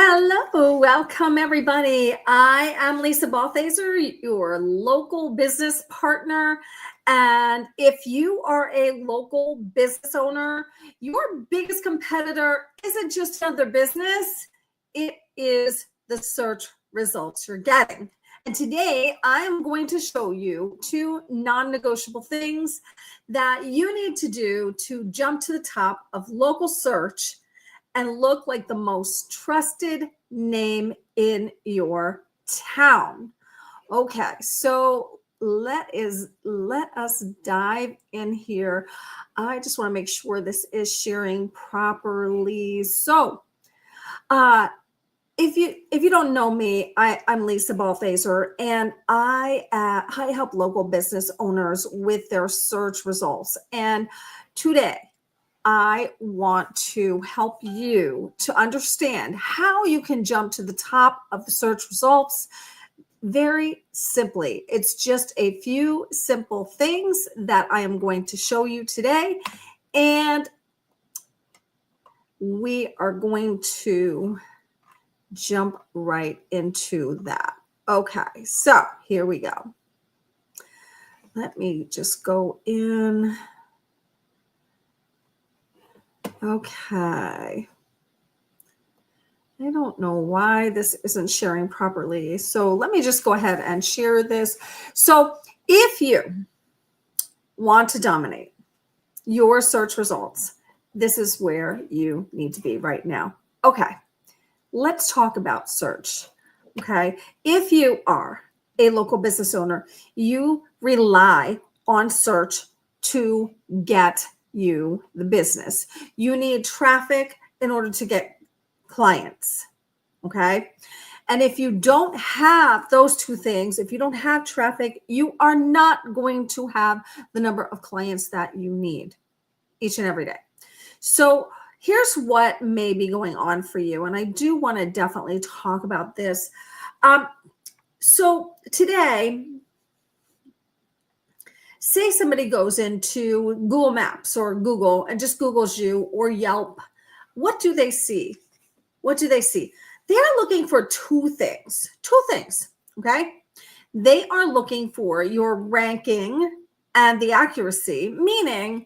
Hello, welcome everybody. I am Lisa Balthaser, your local business partner. And if you are a local business owner, your biggest competitor isn't just another business, it is the search results you're getting. And today I am going to show you two non-negotiable things that you need to do to jump to the top of local search and look like the most trusted name in your town. Okay, so let us dive in here. I just want to make sure this is sharing properly. So if you don't know me, I'm Lisa Balthaser, and I help local business owners with their search results. And today I want to help you to understand how you can jump to the top of the search results very simply. It's just a few simple things that I am going to show you today, and we are going to jump right into that. Okay, so here we go. Let me just go in. Okay. I don't know why this isn't sharing properly. So let me just go ahead and share this. So if you want to dominate your search results, this is where you need to be right now. Okay. Let's talk about search. Okay. If you are a local business owner, you rely on search to get you the business. You need traffic in order to get clients. Okay. And if you don't have those two things, if you don't have traffic, you are not going to have the number of clients that you need each and every day. So here's what may be going on for you. And I do want to definitely talk about this. So today, say somebody goes into Google Maps or Google and just Googles you or Yelp. What do they see? What do they see? They're looking for two things, okay? They are looking for your ranking and the accuracy, meaning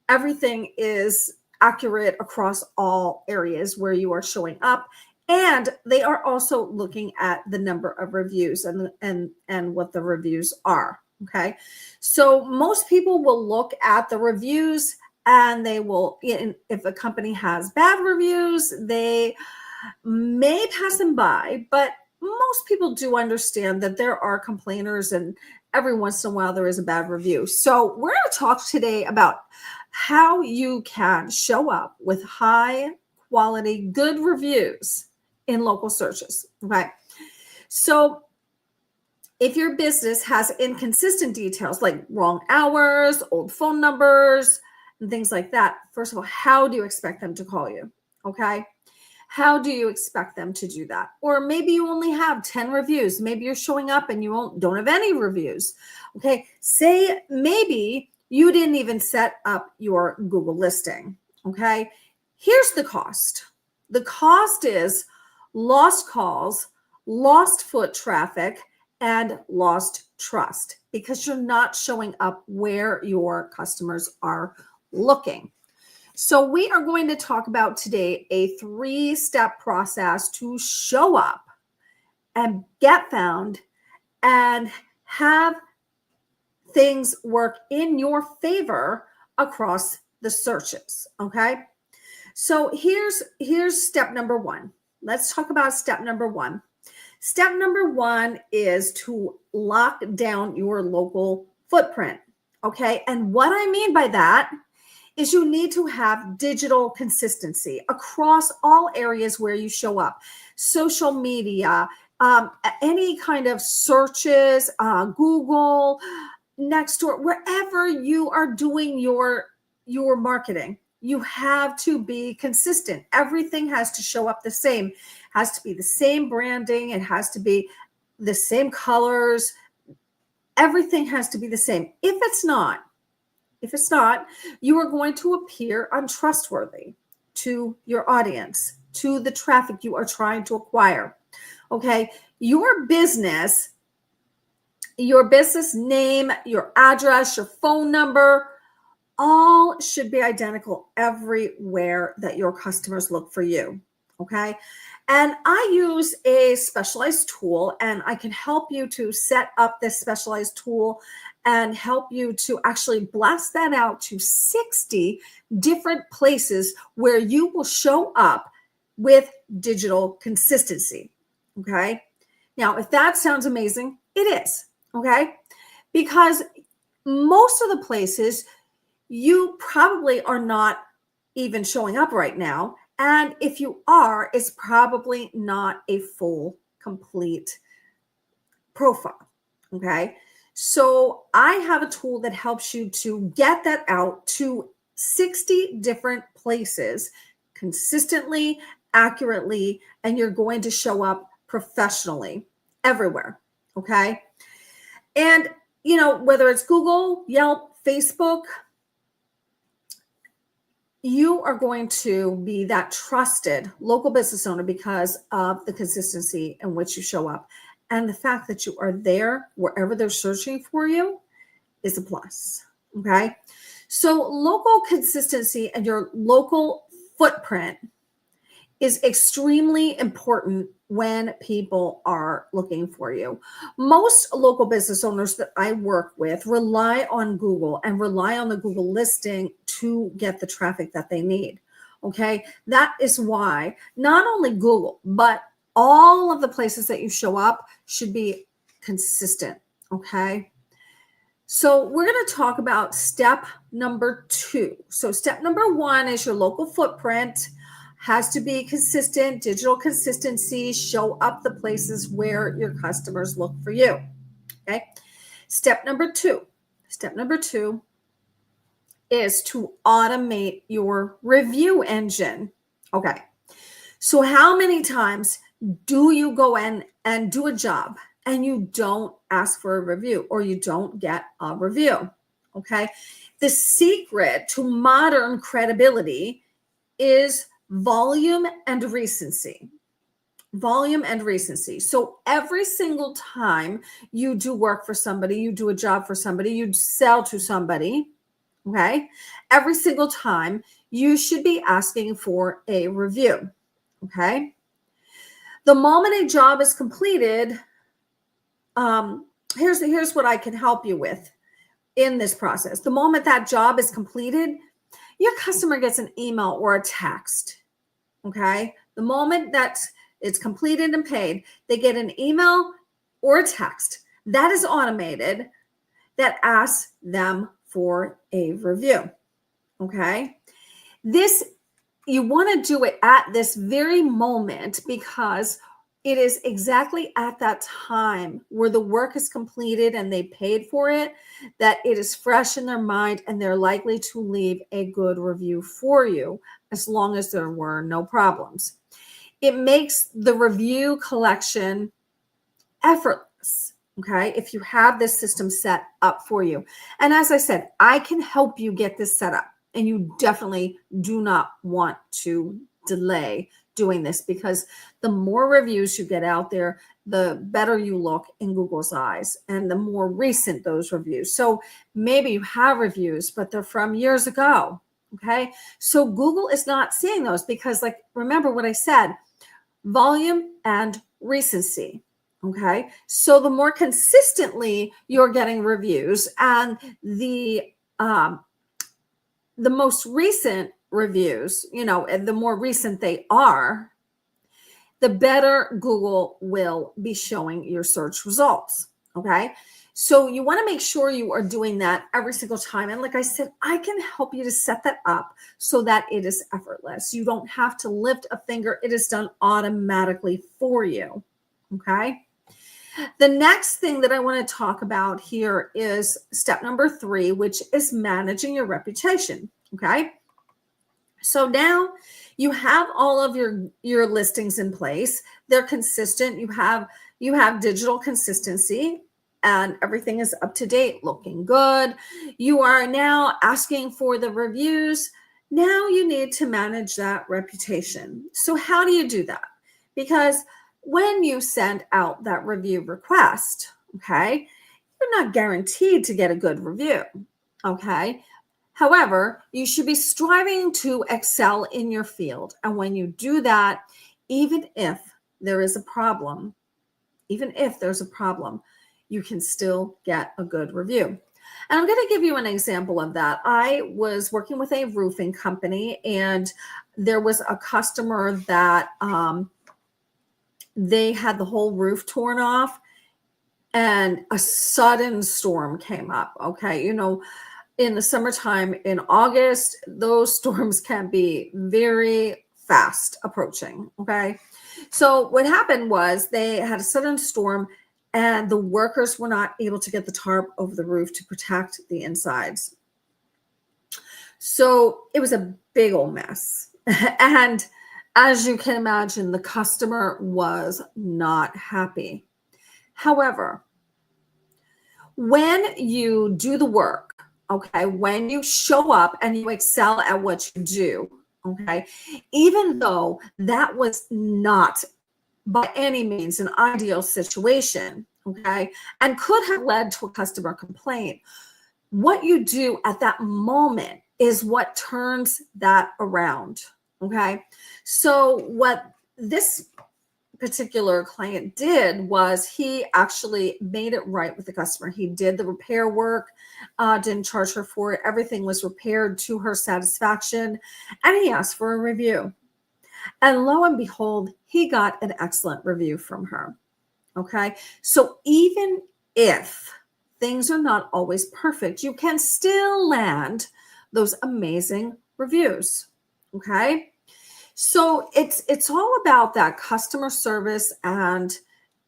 everything is accurate across all areas where you are showing up. And they are also looking at the number of reviews and what the reviews are. Okay. So most people will look at the reviews and they will, if a company has bad reviews, they may pass them by, but most people do understand that there are complainers and every once in a while there is a bad review. So we're going to talk today about how you can show up with high quality, good reviews in local searches. Okay. So if your business has inconsistent details like wrong hours, old phone numbers, and things like that, first of all, how do you expect them to call you? Okay. How do you expect them to do that? Or maybe you only have 10 reviews. Maybe you're showing up and you don't have any reviews. Okay. Say maybe you didn't even set up your Google listing. Okay. Here's the cost. The cost is lost calls, lost foot traffic, and lost trust because you're not showing up where your customers are looking. So we are going to talk about today a 3-step process to show up and get found and have things work in your favor across the searches. Okay. So here's step number 1. Let's talk about step number 1. Step number 1 is to lock down your local footprint. Okay. And what I mean by that is you need to have digital consistency across all areas where you show up. Social media, any kind of searches, Google, Nextdoor, wherever you are doing your marketing, you have to be consistent. Everything has to show up the same, has to be the same branding. It has to be the same colors. Everything has to be the same. If it's not, you are going to appear untrustworthy to your audience. to the traffic you are trying to acquire. Okay, your business name, your address, your phone number, all should be identical everywhere that your customers look for you. Okay. And I use a specialized tool, and I can help you to set up this specialized tool and help you to actually blast that out to 60 different places where you will show up with digital consistency. Okay. Now, if that sounds amazing, it is. Okay. Because most of the places you probably are not even showing up right now. And if you are, it's probably not a full, complete profile. Okay. So I have a tool that helps you to get that out to 60 different places consistently, accurately, and you're going to show up professionally everywhere. Okay. And, whether it's Google, Yelp, Facebook, you are going to be that trusted local business owner because of the consistency in which you show up. And the fact that you are there wherever they're searching for you is a plus. Okay. So local consistency and your local footprint is extremely important when people are looking for you. Most local business owners that I work with rely on Google and rely on the Google listing to get the traffic that they need. Okay. That is why not only Google, but all of the places that you show up should be consistent. Okay. So we're going to talk about step number 2. So step number 1 is your local footprint has to be consistent, digital consistency, show up the places where your customers look for you. Okay. Step number 2 is to automate your review engine. Okay. So how many times do you go in and do a job and you don't ask for a review or you don't get a review? Okay. The secret to modern credibility is volume and recency. So every single time you do work for somebody, you do a job for somebody, you sell to somebody, okay? Every single time you should be asking for a review, okay? The moment a job is completed, here's what I can help you with in this process. The moment that job is completed, your customer gets an email or a text. Okay. The moment that it's completed and paid, they get an email or a text that is automated that asks them for a review. Okay. You want to do it at this very moment because it is exactly at that time where the work is completed and they paid for it, that it is fresh in their mind and they're likely to leave a good review for you as long as there were no problems. It makes the review collection effortless, okay, if you have this system set up for you. And as I said, I can help you get this set up, and you definitely do not want to delay doing this because the more reviews you get out there, the better you look in Google's eyes and the more recent those reviews. So maybe you have reviews, but they're from years ago. Okay. So Google is not seeing those because, like, remember what I said, volume and recency. Okay. So the more consistently you're getting reviews and the most recent reviews, the more recent they are, the better Google will be showing your search results. Okay. So you want to make sure you are doing that every single time. And like I said, I can help you to set that up so that it is effortless. You don't have to lift a finger. It is done automatically for you. Okay. The next thing that I want to talk about here is step number 3, which is managing your reputation. Okay. So now you have all of your listings in place. They're consistent. You have digital consistency and everything is up to date, looking good. You are now asking for the reviews Now you need to manage that reputation. So how do you do that? Because when you send out that review request, okay, you're not guaranteed to get a good review, okay? However, you should be striving to excel in your field. And when you do that, even if there is a problem, even if there's a problem, you can still get a good review. And I'm going to give you an example of that. I was working with a roofing company, and there was a customer that they had the whole roof torn off, and a sudden storm came up. Okay. You know, in the summertime, in August, those storms can be very fast approaching. Okay. So what happened was they had a sudden storm, and the workers were not able to get the tarp over the roof to protect the insides. So it was a big old mess. And as you can imagine, the customer was not happy. However, when you do the work, okay, when you show up and you excel at what you do, okay, even though that was not by any means an ideal situation, okay, and could have led to a customer complaint, what you do at that moment is what turns that around, okay? So what this particular client did was he actually made it right with the customer. He did the repair work, didn't charge her for it. Everything was repaired to her satisfaction, and he asked for a review. And lo and behold, he got an excellent review from her. Okay. So even if things are not always perfect, you can still land those amazing reviews. Okay. So it's all about that customer service and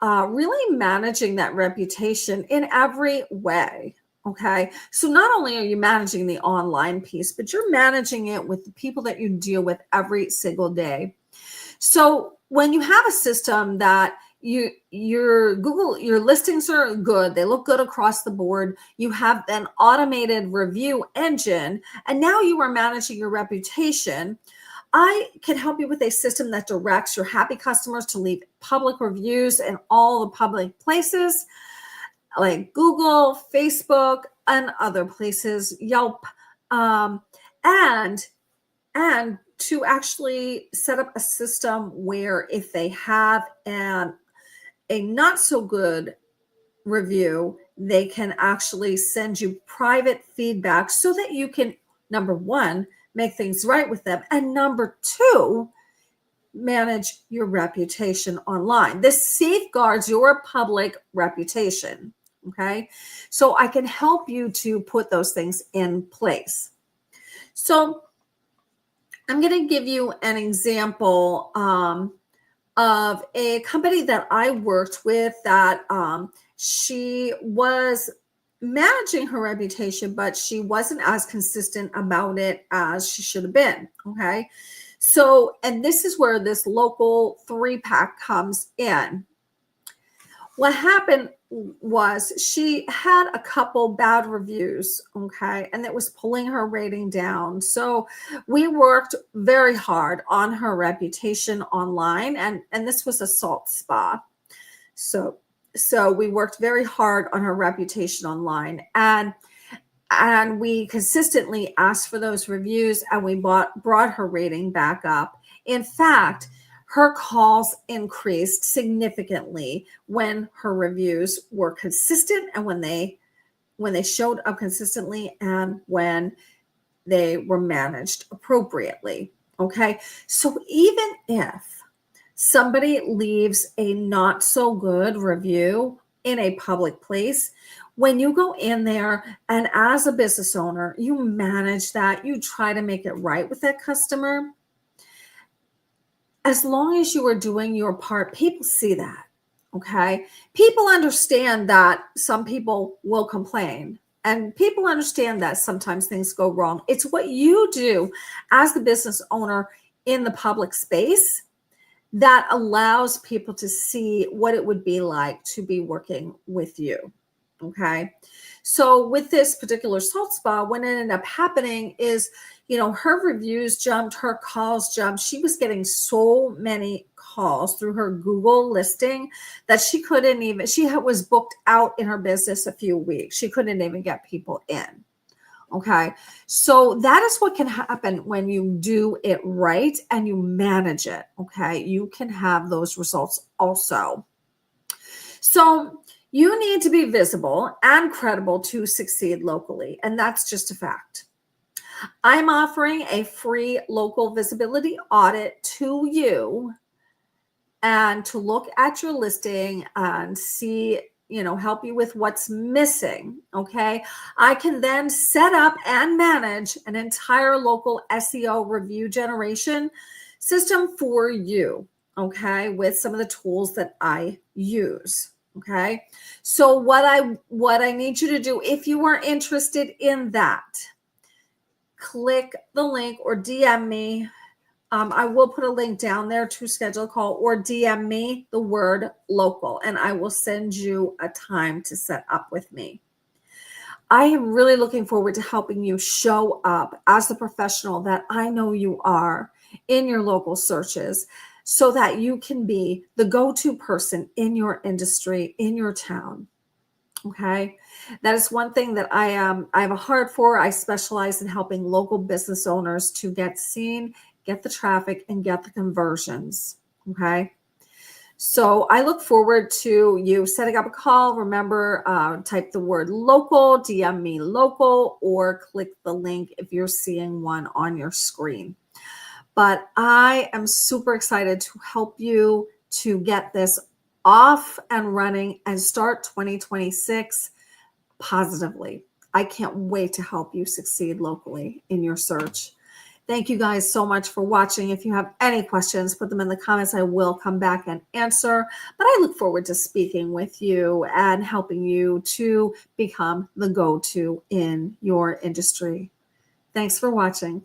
really managing that reputation in every way. Okay. So not only are you managing the online piece, but you're managing it with the people that you deal with every single day. So when you have a system that your listings are good, they look good across the board, you have an automated review engine, and now you are managing your reputation, I can help you with a system that directs your happy customers to leave public reviews in all the public places like Google, Facebook, and other places, Yelp, and to actually set up a system where if they have a not so good review, they can actually send you private feedback so that you can, number one, make things right with them, and number two, manage your reputation online. This safeguards your public reputation. Okay. So I can help you to put those things in place. So I'm going to give you an example of a company that I worked with that she was managing her reputation, but she wasn't as consistent about it as she should have been. Okay. So, and this is where this local 3-pack comes in. What happened was she had a couple bad reviews, okay, and it was pulling her rating down. So we worked very hard on her reputation online, and this was a salt spa. So we worked very hard on her reputation online, and we consistently asked for those reviews, and we brought her rating back up. In fact, her calls increased significantly when her reviews were consistent and when they showed up consistently and when they were managed appropriately. Okay. So even if somebody leaves a not so good review in a public place, when you go in there and as a business owner, you manage that, you try to make it right with that customer. As long as you are doing your part, people see that, okay? People understand that some people will complain, and people understand that sometimes things go wrong. It's what you do as the business owner in the public space that allows people to see what it would be like to be working with you, okay? So with this particular salt spa, what ended up happening is, her reviews jumped, her calls jumped. She was getting so many calls through her Google listing that she was booked out in her business a few weeks. She couldn't even get people in. Okay. So that is what can happen when you do it right and you manage it. Okay. You can have those results also. So you need to be visible and credible to succeed locally. And that's just a fact. I'm offering a free local visibility audit to you and to look at your listing and see, help you with what's missing. Okay. I can then set up and manage an entire local SEO review generation system for you. Okay. With some of the tools that I use. Okay. So what I need you to do, if you are interested in that, click the link or DM me. I will put a link down there to schedule a call, or DM me the word local and I will send you a time to set up with me. I am really looking forward to helping you show up as the professional that I know you are in your local searches so that you can be the go-to person in your industry, in your town. Okay. That is one thing that I have a heart for. I specialize in helping local business owners to get seen, get the traffic, and get the conversions. Okay. So I look forward to you setting up a call. Remember, type the word local, DM me local, or click the link if you're seeing one on your screen. But I am super excited to help you to get this off and running and start 2026 positively. I can't wait to help you succeed locally in your search. Thank you guys so much for watching. If you have any questions, put them in the comments. I will come back and answer. But I look forward to speaking with you and helping you to become the go-to in your industry. Thanks for watching.